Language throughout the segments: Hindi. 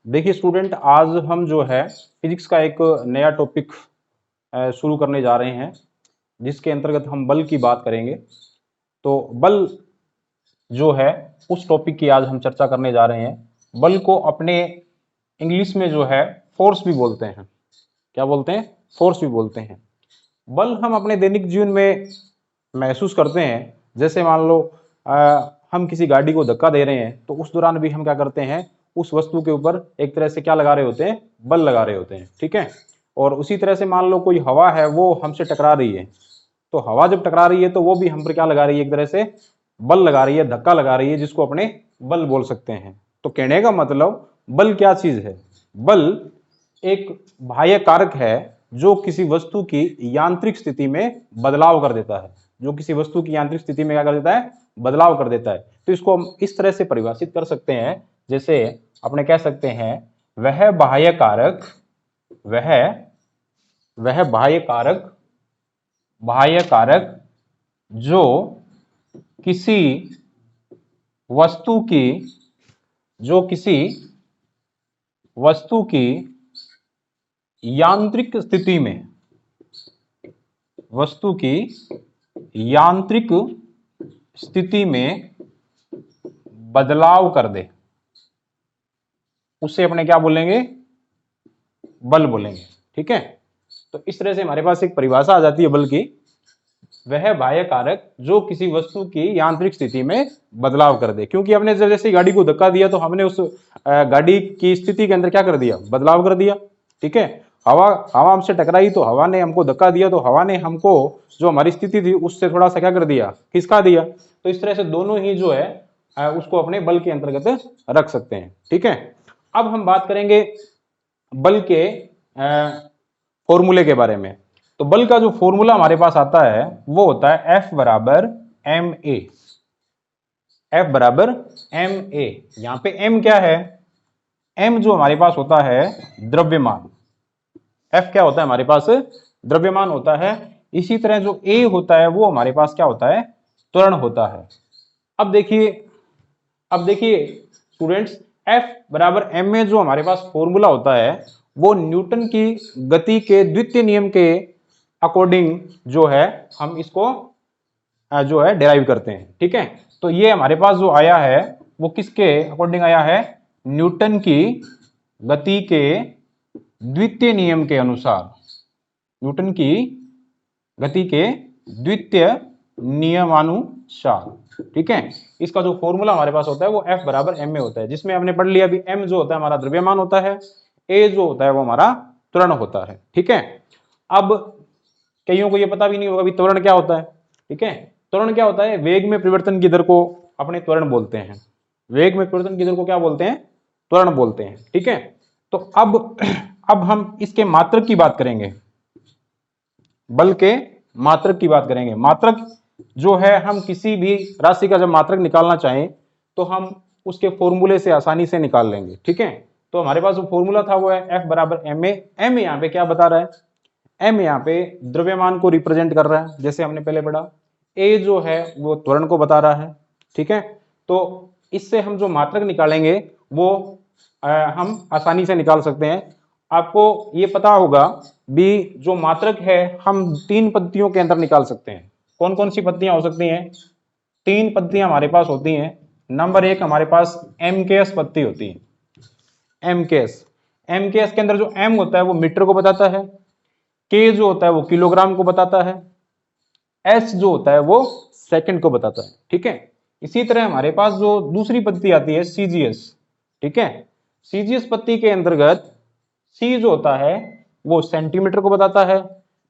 देखिए स्टूडेंट, आज हम जो है फिजिक्स का एक नया टॉपिक शुरू करने जा रहे हैं, जिसके अंतर्गत हम बल की बात करेंगे। तो बल जो है उस टॉपिक की आज हम चर्चा करने जा रहे हैं। बल को अपने इंग्लिश में जो है फोर्स भी बोलते हैं। क्या बोलते हैं? फोर्स भी बोलते हैं। बल हम अपने दैनिक जीवन में महसूस करते हैं। जैसे मान लो हम किसी गाड़ी को धक्का दे रहे हैं, तो उस दौरान भी हम क्या करते हैं, उस वस्तु के ऊपर एक तरह से क्या लगा रहे होते हैं, बल लगा रहे होते हैं। ठीक है। और उसी तरह से मान लो कोई हवा है, वो हमसे टकरा रही है, तो हवा जब टकरा रही है तो वो भी हम पर क्या लगा रही है, एक तरह से बल लगा रही है, धक्का लगा रही है, जिसको अपने बल बोल सकते हैं। तो कहने का मतलब बल क्या चीज है? बल एक बाह्य कारक है जो किसी वस्तु की यांत्रिक स्थिति में बदलाव कर देता है। जो किसी वस्तु की यांत्रिक स्थिति में क्या कर देता है? बदलाव कर देता है। तो इसको हम इस तरह से परिभाषित कर सकते हैं, जैसे अपने कह सकते हैं वह बाह्य कारक, वह बाह्य कारक जो किसी वस्तु की यांत्रिक स्थिति में बदलाव कर दे, उसे अपने क्या बोलेंगे? बल बोलेंगे। ठीक है। तो इस तरह से हमारे पास एक परिभाषा आ जाती है बल की। वह बाह्य कारक जो किसी वस्तु की यांत्रिक स्थिति में बदलाव कर दे। क्योंकि हमने जब जैसे गाड़ी को धक्का दिया तो हमने उस गाड़ी की स्थिति के अंदर क्या कर दिया? बदलाव कर दिया। ठीक है। हवा हमसे टकराई तो हवा ने हमको धक्का दिया, तो हवा ने हमको जो हमारी स्थिति थी उससे थोड़ा सा क्या कर दिया? खिसका दिया। तो इस तरह से दोनों ही जो है उसको अपने बल के अंतर्गत रख सकते हैं। ठीक है। अब हम बात करेंगे बल के फॉर्मूले के बारे में। तो बल का जो फॉर्मूला हमारे पास आता है वो होता है F बराबर एम ए। F बराबर एम ए। यहां पे M क्या है? M जो हमारे पास होता है द्रव्यमान। F क्या होता है हमारे पास? द्रव्यमान होता है। इसी तरह जो A होता है वो हमारे पास क्या होता है? त्वरण होता है। अब देखिए स्टूडेंट्स, F बराबर एम ए जो हमारे पास फॉर्मूला होता है वो न्यूटन की गति के द्वितीय नियम के अकॉर्डिंग जो है हम इसको जो है डेराइव करते हैं। ठीक है। तो ये हमारे पास जो आया है वो किसके अकॉर्डिंग आया है? न्यूटन की गति के द्वितीय नियम के अनुसार। न्यूटन की गति के द्वितीय नियमानुसार। ठीक है। इसका जो फॉर्मूला हमारे पास होता है वो F बराबर एम ए होता है, जिसमें हमने पढ़ लिया अभी M जो होता है हमारा द्रव्यमान होता है, A जो होता है वो हमारा त्वरण होता है। ठीक है। अब कईयों को ये पता भी नहीं होगा भी त्वरण क्या होता है। ठीक है। त्वरण क्या होता है? वेग में परिवर्तन की दर को अपने त्वरण बोलते हैं। वेग में परिवर्तन की दर को क्या बोलते हैं? त्वरण बोलते हैं। ठीक है। तो अब हम इसके मात्रक की बात करेंगे। बल के मात्रक की बात करेंगे। मात्रक जो है, हम किसी भी राशि का जब मात्रक निकालना चाहें तो हम उसके फॉर्मूले से आसानी से निकाल लेंगे। ठीक है। तो हमारे पास जो फॉर्मूला था वो है F बराबर एम ए। एम यहाँ पे क्या बता रहा है? एम यहाँ पे द्रव्यमान को रिप्रेजेंट कर रहा है, जैसे हमने पहले पढ़ा। ए जो है वो त्वरण को बता रहा है। ठीक है। तो इससे हम जो मात्रक निकालेंगे वो हम आसानी से निकाल सकते हैं। आपको ये पता होगा भी जो मात्रक है हम 3 पद्धतियों के अंदर निकाल सकते हैं। कौन कौन सी पद्धतियां हो सकती हैं? 3 पद्धतियां हमारे पास होती हैं। नंबर 1 हमारे पास MKS पद्धति होती है। MKS के अंदर जो M होता है वो मीटर को बताता है, K जो होता है वो किलोग्राम को बताता है, S जो होता है वो सेकंड को बताता है। ठीक है। इसी तरह हमारे पास जो दूसरी पद्धति आती है CGS। ठीक है। CGS पद्धति के अंतर्गत C जो होता है वो सेंटीमीटर को बताता है,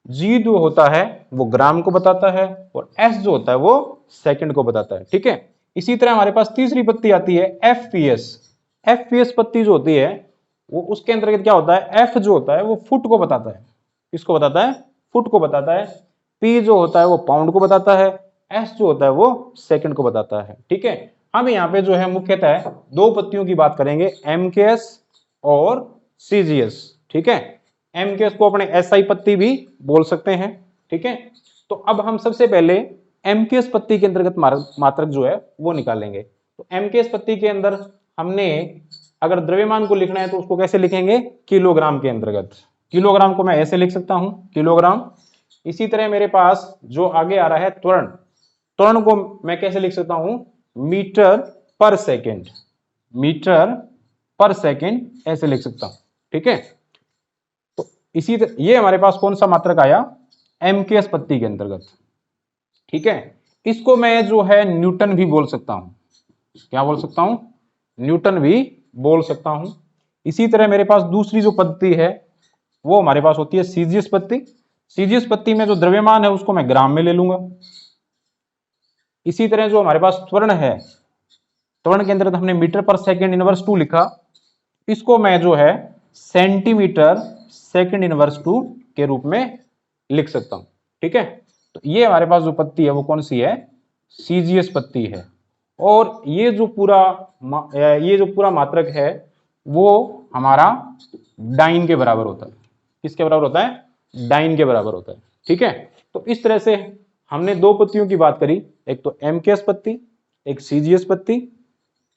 G जो होता है वो ग्राम को बताता है, और S जो होता है वो सेकंड को बताता है। ठीक है। इसी तरह हमारे पास तीसरी पद्धति आती है FPS पद्धति जो होती है वो उसके अंतर्गत क्या होता है? F जो होता है वो फुट को बताता है। किसको बताता है? फुट को बताता है। P जो होता है वो पाउंड को बताता है, S जो होता है वो सेकंड को बताता है। ठीक है। हम यहाँ पे जो है मुख्यतः 2 पद्धतियों की बात करेंगे, MKS और CGS। ठीक है। MKS को अपने SI पद्धति भी बोल सकते हैं। ठीक है। तो अब हम सबसे पहले MKS पद्धति के अंतर्गत मात्रक जो है वो निकालेंगे। तो MKS पद्धति के अंदर हमने अगर द्रव्यमान को लिखना है तो उसको कैसे लिखेंगे, किलोग्राम के अंतर्गत। किलोग्राम को मैं ऐसे लिख सकता हूं, किलोग्राम। इसी तरह मेरे पास जो आगे आ रहा है त्वरण, त्वरण को मैं कैसे लिख सकता हूं, मीटर पर सेकेंड, मीटर पर सेकेंड ऐसे लिख सकता हूं, ठीक है। तो इसी तरह ये हमारे पास कौन सा मात्रक आया, एम के पत्ती के अंतर्गत, ठीक है। इसको मैं जो है न्यूटन भी बोल सकता हूं, क्या बोल सकता हूं, न्यूटन भी बोल सकता हूं। इसी तरह मेरे पास दूसरी जो पद्धति है वो हमारे पास होती है सीजीएस पद्धति। सीजीएस पद्धति में जो द्रव्यमान है उसको मैं ग्राम में ले लूंगा। इसी तरह जो हमारे पास त्वरण है, त्वरण के अंतर्गत हमने मीटर पर सेकेंड इनवर्स 2 लिखा, इसको मैं जो है सेंटीमीटर सेकेंड इनवर्स 2 के रूप में लिख सकता हूं, ठीक है। तो ये हमारे पास जो पद्धति है वो कौन सी है, सीजीएस पद्धति है। और ये जो पूरा मात्रक है वो हमारा डाइन के बराबर होता है। किसके बराबर होता है, डाइन के बराबर होता है, ठीक है। तो इस तरह से हमने दो पत्तियों की बात करी, एक तो एमकेएस पत्ती, एक सीजीएस पत्ती।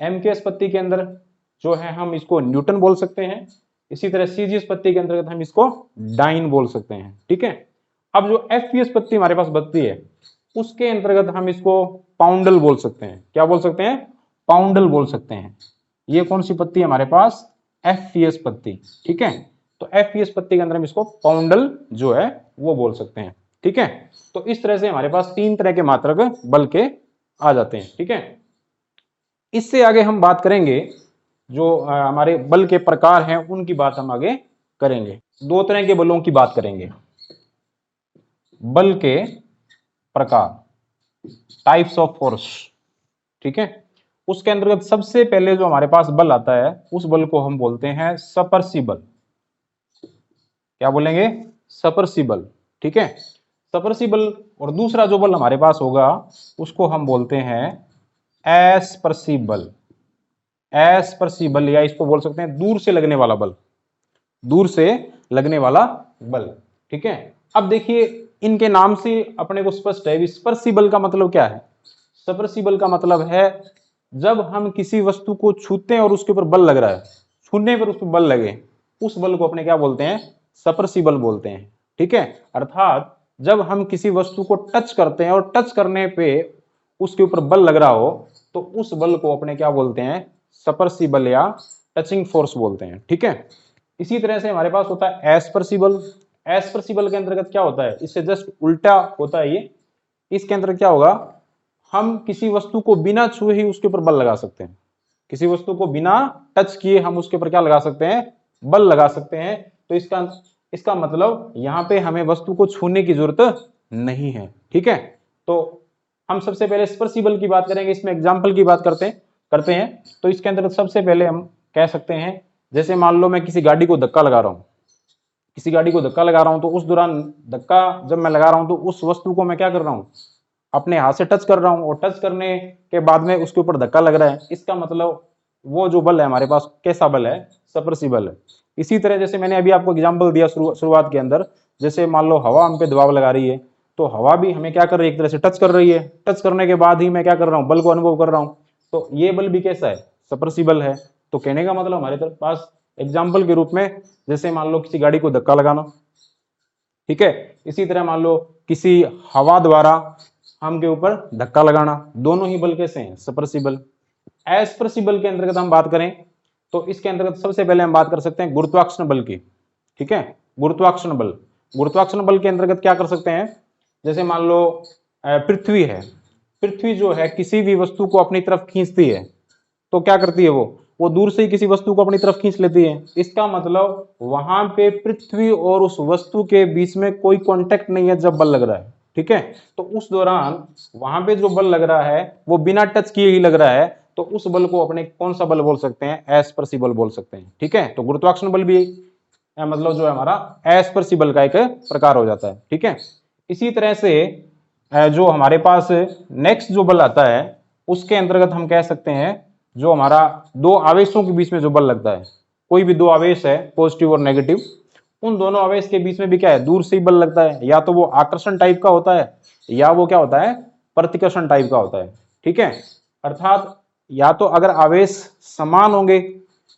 एमकेएस पत्ती के अंदर जो है हम इसको न्यूटन बोल सकते हैं, इसी तरह सीजीएस पत्ती के अंतर्गत हम इसको डाइन बोल सकते हैं, ठीक है। अब जो एफपीएस पत्ती हमारे पास बचती है उसके अंतर्गत हम इसको पाउंडल बोल सकते हैं। क्या बोल सकते हैं, पाउंडल बोल सकते हैं। ये कौन सी पत्ती है हमारे पास, एफपीएस पत्ती, ठीक है। तो एफपीएस पत्ती के अंदर हम इसको पाउंडल जो है वो बोल सकते हैं, ठीक है। तो इस तरह से हमारे पास 3 तरह के मात्रक बल के आ जाते हैं, ठीक है। इससे आगे हम बात करेंगे जो हमारे बल के प्रकार हैं उनकी बात हम आगे करेंगे। 2 तरह के बलों की बात करेंगे, बल के प्रकार, टाइप्स ऑफ फोर्स, ठीक है। उसके अंतर्गत सबसे पहले जो हमारे पास बल आता है उस बल को हम बोलते हैं सपर्सिबल। क्या बोलेंगे, सपर्सिबल, ठीक है, सपर्सिबल। और दूसरा जो बल हमारे पास होगा उसको हम बोलते हैं एसपर्सिबल। एसपर्सिबल या इसको बोल सकते हैं दूर से लगने वाला बल, दूर से लगने वाला बल, ठीक है। अब देखिए इनके नाम से अपने को स्पष्ट है, स्पर्सिबल का मतलब क्या है, सपर्सिबल का मतलब है जब हम किसी वस्तु को छूते हैं और उसके ऊपर बल लग रहा है, छूने पर उस पर बल लगे, उस बल को अपने क्या बोलते हैं, सपर्सिबल बोलते हैं, ठीक है। अर्थात जब हम किसी वस्तु को टच करते हैं और टच करने पे उसके ऊपर बल लग रहा हो तो उस बल को अपने क्या बोलते हैं, सपर्सिबल या टचिंग फोर्स बोलते हैं, ठीक है। इसी तरह से हमारे पास होता है एसपर्सिबल। एसपर्सिबल के अंतर्गत क्या होता है, इससे जस्ट उल्टा होता है ये। इसके अंतर्गत क्या होगा, हम किसी वस्तु को बिना छुए ही उसके ऊपर बल लगा सकते हैं, किसी वस्तु को बिना टच किए हम उसके ऊपर क्या लगा सकते हैं, बल लगा सकते हैं। तो इसका मतलब यहां पे हमें वस्तु को छूने की जरूरत नहीं है, ठीक है। तो हम सबसे पहले स्पर्सिबल की बात करेंगे, इसमें एग्जाम्पल की बात करते हैं। तो इसके अंतर्गत सबसे पहले हम कह सकते हैं, जैसे मान लो मैं किसी गाड़ी को धक्का लगा रहा हूं, किसी गाड़ी को धक्का लगा रहा हूं, तो उस दौरान धक्का जब मैं लगा रहा हूं तो उस वस्तु को मैं क्या कर रहा हूं, अपने हाथ से टच कर रहा हूं, और टच करने के बाद में उसके ऊपर धक्का लग रहा है। इसका मतलब वो जो बल है हमारे पास कैसा बल है, सपर्सिबल है। इसी तरह जैसे मैंने अभी आपको एग्जांपल दिया शुरुआत के अंदर, जैसे मान लो हवा हम पे दबाव लगा रही है, तो हवा भी हमें क्या कर रही है, एक तरह से टच कर रही है। टच करने के बाद ही मैं क्या कर रहा हूँ, बल को अनुभव कर रहा हूँ। तो ये बल भी कैसा है, सपर्सिबल है। तो कहने का मतलब हमारे पास एग्जाम्पल के रूप में जैसे मान लो किसी गाड़ी को धक्का लगाना, ठीक है। इसी तरह मान लो किसी हवा द्वारा हम के ऊपर धक्का लगाना, दोनों ही बल कैसे हैं, सपर्सिबल। एसपर्सिबल के अंतर्गत हम बात करें तो इसके अंतर्गत सबसे पहले हम बात कर सकते हैं गुरुत्वाकर्षण बल की, ठीक है। गुरुत्वाकर्षण बल, गुरुत्वाकर्षण बल के अंतर्गत क्या कर सकते हैं, जैसे मान लो पृथ्वी है, पृथ्वी जो है किसी भी वस्तु को अपनी तरफ खींचती है, तो क्या करती है वो दूर से ही किसी वस्तु को अपनी तरफ खींच लेती है। इसका मतलब वहां पे पृथ्वी और उस वस्तु के बीच में कोई कांटेक्ट नहीं है जब बल लग रहा है, ठीक है। तो उस दौरान वहां पे जो बल लग रहा है वो बिना टच किए ही लग रहा है, तो उस बल को अपने कौन सा बल बोल सकते हैं, एसपर्सिबल बोल सकते हैं, ठीक है। तो गुरुत्वाकर्षण बल भी मतलब जो है हमारा एसपर्सिबल का एक प्रकार हो जाता है, ठीक है। इसी तरह से जो हमारे पास नेक्स्ट जो बल आता है उसके अंतर्गत हम कह सकते हैं जो हमारा दो आवेशों के बीच में जो बल लगता है, कोई भी दो आवेश है पॉजिटिव और नेगेटिव, उन दोनों आवेश के बीच में भी क्या है, दूर से ही बल लगता है। या तो वो आकर्षण टाइप का होता है या वो क्या होता है, प्रतिकर्षण टाइप का होता है, ठीक है। अर्थात या तो अगर आवेश समान होंगे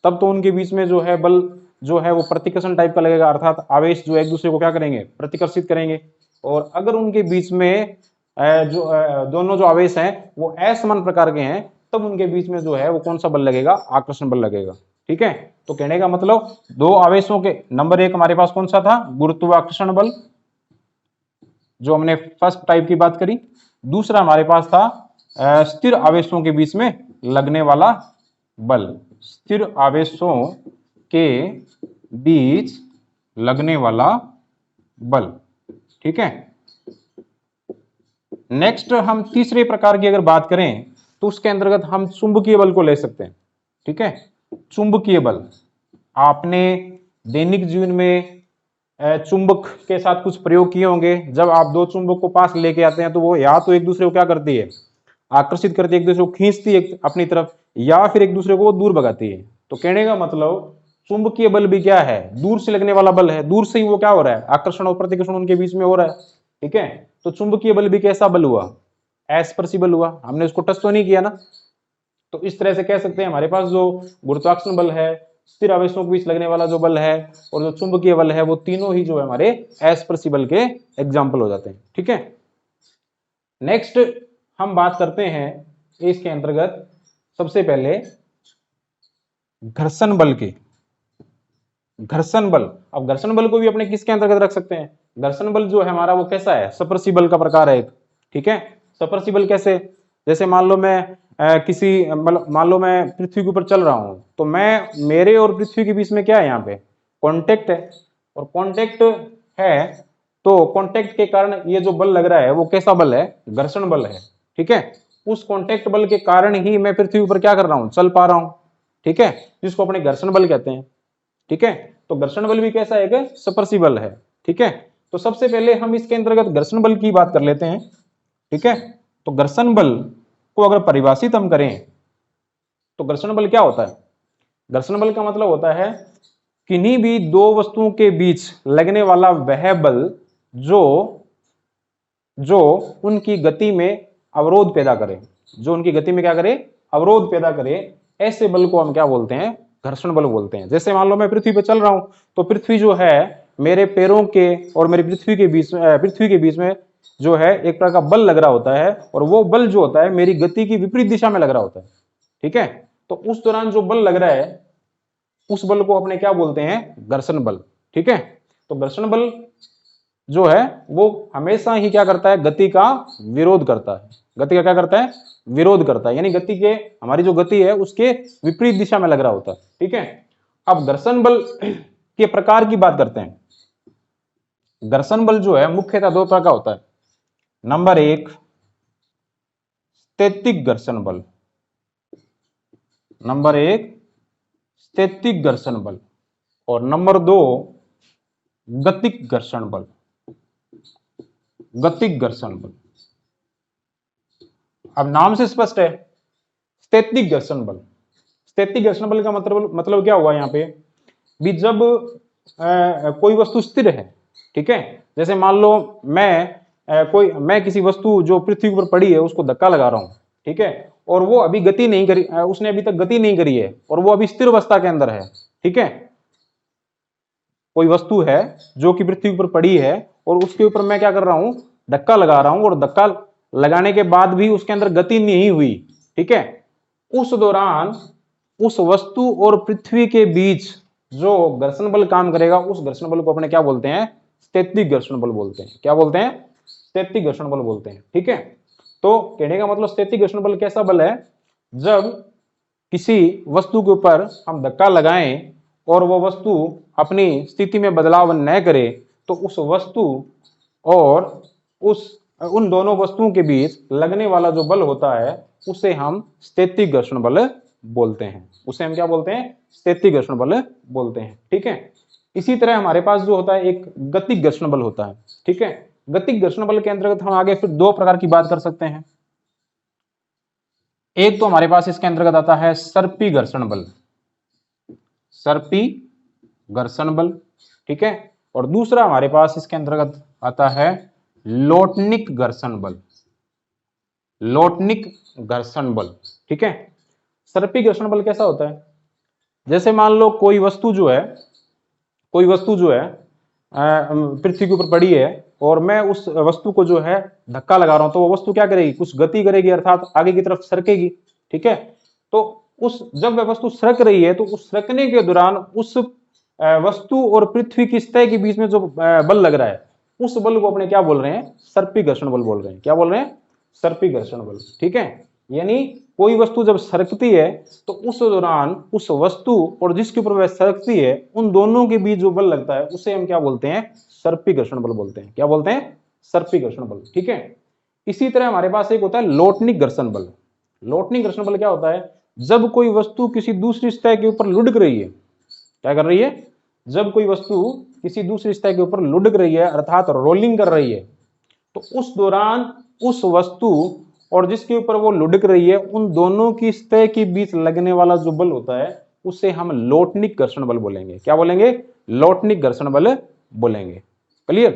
तब तो उनके बीच में जो है बल जो है वो प्रतिकर्षण टाइप का लगेगा, अर्थात आवेश जो एक दूसरे को क्या करेंगे, प्रतिकर्षित करेंगे। और अगर उनके बीच में दोनों जो आवेश हैं वो असमान प्रकार के हैं, तब उनके बीच में जो है वो कौन सा बल लगेगा, आकर्षण बल लगेगा। ठीक है, तो कहने का मतलब दो आवेशों के, नंबर एक हमारे पास कौन सा था, गुरुत्वाकर्षण बल, जो हमने फर्स्ट टाइप की बात करी। दूसरा हमारे पास था स्थिर आवेशों के बीच में लगने वाला बल, स्थिर आवेशों के बीच लगने वाला बल। ठीक है, नेक्स्ट हम तीसरे प्रकार की अगर बात करें तो उसके अंतर्गत हम चुंबकीय बल को ले सकते हैं। ठीक है, चुंबकीय बल, आपने दैनिक जीवन में चुंबक के साथ कुछ प्रयोग किए होंगे। जब आप दो चुंबक को पास लेके आते हैं तो वो या तो एक दूसरे को क्या करती है, आकर्षित करती है, एक दूसरे को खींचती है अपनी तरफ, या फिर एक दूसरे को वो दूर भगाती है। तो कहने का मतलब चुंबकीय बल भी क्या है, दूर से लगने वाला बल है, दूर से ही वो क्या हो रहा है, आकर्षण और प्रतिकर्षण उनके बीच में हो रहा है। ठीक है, तो चुंबकीय बल भी कैसा बल हुआ, अस्पर्शी बल हुआ, हमने उसको टच तो नहीं किया ना। तो इस तरह से कह सकते हैं हमारे पास जो गुरुत्वाकर्षण बल है, स्थिर आवेशों के बीच लगने वाला जो बल है, और जो चुंबकीय बल है, वो तीनों ही जो है हमारे अस्पर्शी बल के एग्जाम्पल हो जाते हैं। ठीक है, नेक्स्ट हम बात करते हैं इसके अंतर्गत सबसे पहले घर्षण बल की। घर्षण बल, अब घर्षण बल को भी अपने किसके अंतर्गत रख सकते हैं, घर्षण बल जो है हमारा वो कैसा है, स्पर्शी बल का प्रकार है एक। ठीक है, स्पर्शी बल कैसे, जैसे मान लो मैं मान लो मैं पृथ्वी के ऊपर चल रहा हूं, तो मैं, मेरे और पृथ्वी के बीच में क्या है, यहाँ पे कॉन्टेक्ट है, और कॉन्टेक्ट है, तो कॉन्टेक्ट के कारण ये जो बल लग रहा है वो कैसा बल है, घर्षण बल है। ठीक है, उस कॉन्टेक्ट बल के कारण ही मैं पृथ्वी ऊपर क्या कर रहा हूं, चल पा रहा हूं। ठीक है, जिसको अपने घर्षण बल कहते हैं। ठीक है, तो घर्षण बल भी कैसा है, स्पर्शी बल है। ठीक है, तो सबसे पहले हम इसके अंतर्गत घर्षण बल की बात कर लेते हैं। ठीक है, तो घर्षण बल को अगर परिभाषित हम करें तो घर्षण बल क्या होता है, घर्षण बल का मतलब होता है किन्हीं भी दो वस्तुओं के बीच लगने वाला वह बल जो उनकी गति में अवरोध पैदा करे, जो उनकी गति में क्या करे, अवरोध पैदा करे, ऐसे बल को हम क्या बोलते हैं, घर्षण बल बोलते हैं। जैसे मान लो मैं पृथ्वी पे चल रहा हूं, तो पृथ्वी जो है मेरे पैरों के और मेरी पृथ्वी के बीच में जो है एक प्रकार का बल लग रहा होता है, और वो बल जो होता है मेरी गति की विपरीत दिशा में लग रहा होता है। ठीक है, तो उस दौरान जो बल लग रहा है उस बल को अपने क्या बोलते हैं, घर्षण बल। ठीक है, तो घर्षण बल जो है वो हमेशा ही क्या करता है, गति का विरोध करता है, गति का क्या करता है, विरोध करता है, यानी गति के, हमारी जो गति है उसके विपरीत दिशा में लग रहा होता है। ठीक है, अब घर्षण बल के प्रकार की बात करते हैं। घर्षण बल जो है मुख्यतः दो प्रकार का होता है। नंबर एक, स्थैतिक घर्षण बल, नंबर एक स्थैतिक घर्षण बल, और नंबर दो गतिक घर्षण बल, गतिक घर्षण बल। अब नाम से स्पष्ट है, स्थैतिक घर्षण बल, स्थैतिक घर्षण बल का मतलब क्या हुआ यहाँ पे भी, जब कोई वस्तु स्थिर है। ठीक है, जैसे मान लो मैं किसी वस्तु जो पृथ्वी पर पड़ी है उसको धक्का लगा रहा हूं। ठीक है, और वो अभी गति नहीं करी, उसने अभी तक गति नहीं करी है, और वो अभी स्थिर अवस्था के अंदर है। ठीक है, कोई वस्तु है जो कि पृथ्वी पर पड़ी है, और उसके ऊपर मैं क्या कर रहा हूं, धक्का लगा रहा हूं, और धक्का लगाने के बाद भी उसके अंदर गति नहीं हुई। ठीक है, उस दौरान उस वस्तु और पृथ्वी के बीच जो घर्षण बल काम करेगा, उस घर्षण बल को अपने क्या बोलते हैं, स्थैतिक घर्षण बल बोलते हैं। क्या बोलते हैं, स्थैतिक घर्षण बल बोलते हैं। ठीक है, तो कहने का मतलब स्थैतिक घर्षण बल कैसा बल है, जब किसी वस्तु के ऊपर हम धक्का लगाएं और वो वस्तु अपनी स्थिति में बदलाव न करे, तो उस वस्तु और उन दोनों वस्तुओं के बीच लगने वाला जो बल होता है उसे हम स्थैतिक घर्षण बल बोलते हैं, उसे हम क्या बोलते हैं, स्थैतिक घर्षण बल बोलते हैं। ठीक है, इसी तरह हमारे पास जो होता है एक गतिक घर्षण बल होता है। ठीक है, गतिक घर्षण बल के अंतर्गत हम आगे फिर दो प्रकार की बात कर सकते हैं। एक तो हमारे पास इसके अंतर्गत आता है सर्पी घर्षण बल, सर्पी घर्षण बल। ठीक है, और दूसरा हमारे पास इसके अंतर्गत आता है लोटनिक घर्षण बल, लोटनिक घर्षण बल। ठीक है, सर्पी घर्षण बल कैसा होता है, जैसे मान लो कोई वस्तु जो है पृथ्वी के ऊपर पड़ी है और मैं उस वस्तु को जो है धक्का लगा रहा हूं, तो वो वस्तु क्या करेगी, कुछ गति करेगी, अर्थात आगे की तरफ सरकेगी। ठीक है, तो उस जब वह वस्तु सरक रही है तो उस सरकने के दौरान उस वस्तु और पृथ्वी की सतह के बीच में जो बल लग रहा है, उस बल को अपने क्या बोल रहे हैं, सर्पी घर्षण बल बोल रहे हैं। क्या बोल रहे हैं, सर्पी घर्षण बल। ठीक है, यानी कोई वस्तु जब सरकती है तो उस दौरान उस वस्तु और जिसके ऊपर वह सरकती है, उन दोनों के बीच जो बल लगता है उसे हम क्या बोलते हैं, सर्पी घर्षण बल बोलते हैं। क्या बोलते हैं, सर्पी घर्षण बल। ठीक है, इसी तरह हमारे पास एक होता है लोटनिक घर्षण बल। लोटनिक घर्षण बल क्या होता है, जब कोई वस्तु किसी दूसरी सतह के ऊपर लुढ़क रही है, क्या कर रही है, जब कोई वस्तु किसी दूसरी सतह के ऊपर लुढ़क रही है अर्थात रोलिंग कर रही है, तो उस दौरान उस वस्तु और जिसके ऊपर वो लुढ़क रही है, उन दोनों की सतह के बीच लगने वाला जो बल होता है उसे हम लोटनिक घर्षण बल बोलेंगे। क्या बोलेंगे, लोटनिक घर्षण बल बोलेंगे। क्लियर।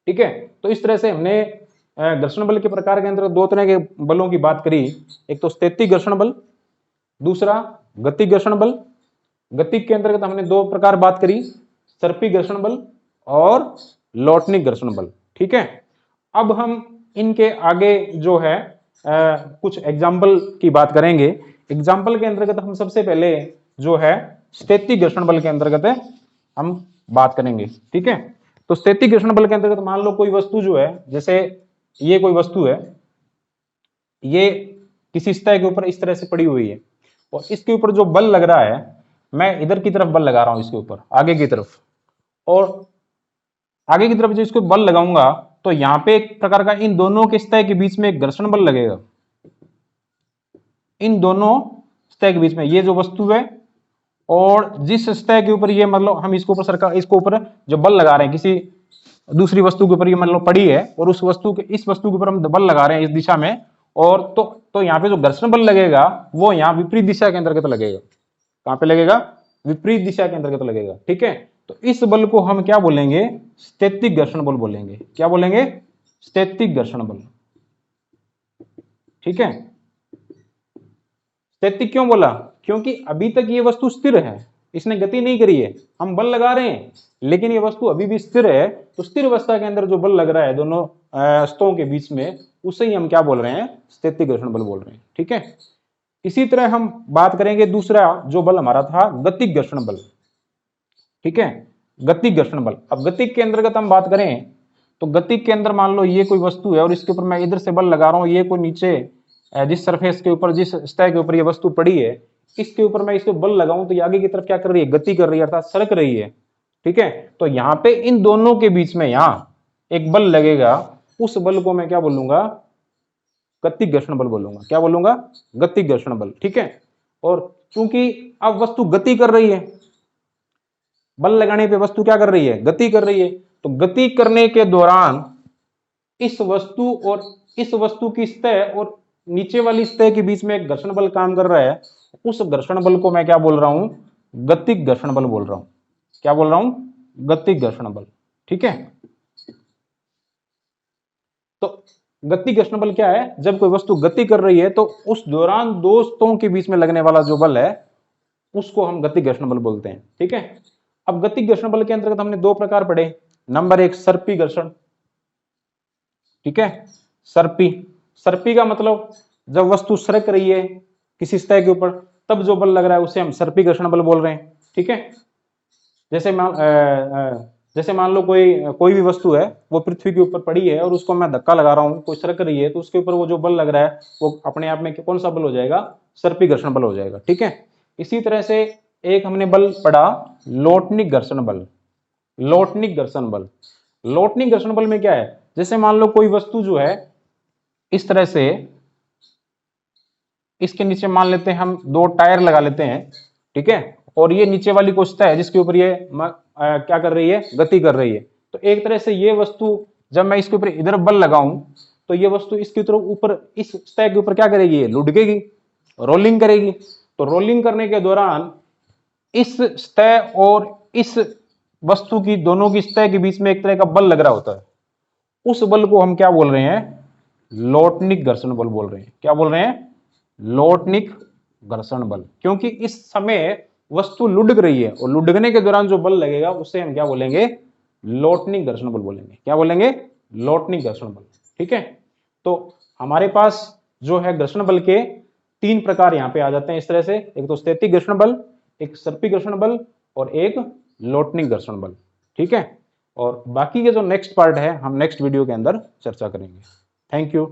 ठीक है, तो इस तरह से हमने घर्षण बल के प्रकार के अंदर दो तरह के बलों की बात करी, एक तो स्थैतिक घर्षण बल, दूसरा गतिक घर्षण बल। गतिक के अंतर्गत हमने दो प्रकार बात करी, सर्पी घर्षण बल और लोटनिक घर्षण बल। ठीक है, अब हम इनके आगे जो है कुछ एग्जाम्पल की बात करेंगे। एग्जाम्पल के अंतर्गत हम सबसे पहले जो है स्थैतिक घर्षण बल के अंतर्गत हम बात करेंगे। ठीक है, तो स्थैतिक घर्षण बल के अंतर्गत मान लो कोई वस्तु जो है, जैसे ये कोई वस्तु है, ये किसी सतह के ऊपर इस तरह से पड़ी हुई है और इसके ऊपर जो बल लग रहा है, मैं इधर की तरफ बल लगा रहा हूं इसके ऊपर आगे की तरफ, और आगे की तरफ जो इसको बल लगाऊंगा तो यहां पे एक प्रकार का इन दोनों के सतह के बीच में एक घर्षण बल लगेगा। इन दोनों सतह के बीच में ये जो वस्तु है और जिस सतह के ऊपर ये मतलब हम इसको ऊपर जो बल लगा रहे हैं किसी दूसरी वस्तु के ऊपर ये मतलब पड़ी है और इस वस्तु के ऊपर हम बल लगा रहे हैं इस दिशा में, और तो यहाँ पे जो घर्षण बल लगेगा वो यहाँ विपरीत दिशा के अंतर्गत लगेगा। कहां पे लगेगा, विपरीत दिशा के अंतर्गत लगेगा। ठीक है, तो इस बल को हम क्या बोलेंगे, स्थैतिक घर्षण बल बोलेंगे। क्या बोलेंगे, स्थैतिक घर्षण बल। ठीक है, स्थैतिक क्यों बोला, क्योंकि अभी तक ये वस्तु स्थिर है, इसने गति नहीं करी है, हम बल लगा रहे हैं लेकिन ये वस्तु अभी भी स्थिर है, तो स्थिर अवस्था के अंदर जो बल लग रहा है दोनों सतहों के बीच में, उसे ही हम क्या बोल रहे हैं, स्थैतिक घर्षण बल बोल रहे हैं। ठीक है, इसी तरह हम बात करेंगे दूसरा जो बल हमारा था, गतिक घर्षण बल। ठीक है, गतिक घर्षण बल। अब गतिक के अंतर्गत हम बात करें तो गतिक के अंदर मान लो ये कोई वस्तु है और इसके ऊपर मैं इधर से बल लगा रहा हूं, ये कोई नीचे जिस सरफेस के ऊपर, जिस सतह के ऊपर ये वस्तु पड़ी है, इसके ऊपर मैं इसको बल लगाऊं तो ये आगे की तरफ क्या कर रही है, गति कर रही है अर्थात सरक रही है। ठीक है, तो यहाँ पे इन दोनों के बीच में यहां एक बल लगेगा, उस बल को मैं क्या बोलूंगा, गतिक घर्षण बल बोलूंगा। क्या बोलूंगा, गतिक घर्षण बल। ठीक है, और चूंकि अब वस्तु गति कर रही है, बल लगाने पे वस्तु क्या कर रही है, गति कर रही है, तो गति करने के दौरान इस वस्तु और इस वस्तु की सतह और नीचे वाली सतह के बीच में एक घर्षण बल काम कर रहा है, उस घर्षण बल को मैं क्या बोल रहा हूं, गतिक घर्षण बल बोल रहा हूं। क्या बोल रहा हूं, गतिक घर्षण बल। ठीक है, तो गतिक घर्षण बल क्या है, जब कोई वस्तु गति कर रही है तो उस दौरान दो सतहों के बीच में लगने वाला जो बल है उसको हम गतिक घर्षण बल बोलते हैं। ठीक है, अब गतिक घर्षण बल के अंतर्गत हमने दो प्रकार पढ़े। नंबर एक, सर्पी घर्षण। ठीक है, सर्पी, सर्पी का मतलब जब वस्तु सरक रही है किसी सतह के ऊपर तब जो बल लग रहा है उसे हम सर्पी घर्षण बल बोल रहे हैं। ठीक है, जैसे मान लो कोई भी वस्तु है वो पृथ्वी के ऊपर पड़ी है और उसको मैं धक्का लगा रहा हूँ, कोई सरक रही है, तो उसके ऊपर वो जो बल लग रहा है वो अपने आप में कौन सा बल हो जाएगा, सर्पी घर्षण बल हो जाएगा। ठीक है, इसी तरह से एक हमने बल पढ़ा, लोटनिक घर्षण बल। लोटनिक घर्षण बल, लोटनिक घर्षण बल में क्या है, जैसे मान लो कोई वस्तु जो है इस तरह से, इसके नीचे मान लेते हैं हम दो टायर लगा लेते हैं। ठीक है, और ये नीचे वाली कोशिका है जिसके ऊपर ये क्या कर रही है, गति कर रही है। तो एक तरह से ये वस्तु जब मैं इसके ऊपर इधर बल लगाऊं तो ये वस्तु इसके तरफ ऊपर इस सतह के ऊपर क्या करेगी, ये लुढ़केगी, रोलिंग करेगी। तो रोलिंग करने के दौरान इस सतह और इस वस्तु की दोनों की सतह के बीच में एक तरह का बल लग रहा होता है, उस बल को हम क्या बोल रहे हैं, लोटनिक घर्षण बल बोल रहे हैं। क्या बोल रहे हैं, लोटनिक घर्षण बल, क्योंकि इस समय वस्तु लुढ़क रही है और लुढ़कने के दौरान जो बल लगेगा उससे हम क्या बोलेंगे, लोटनिक घर्षण बल बोलेंगे। क्या बोलेंगे, लोटनिक घर्षण बल। ठीक है, तो हमारे पास जो है घर्षण बल के 3 प्रकार यहाँ पे आ जाते हैं इस तरह से, एक तो स्थैतिक घर्षण बल, एक सर्पी घर्षण बल और एक लोटनिक घर्षण बल। ठीक है, और बाकी के जो नेक्स्ट पार्ट है हम नेक्स्ट वीडियो के अंदर चर्चा करेंगे। Thank you.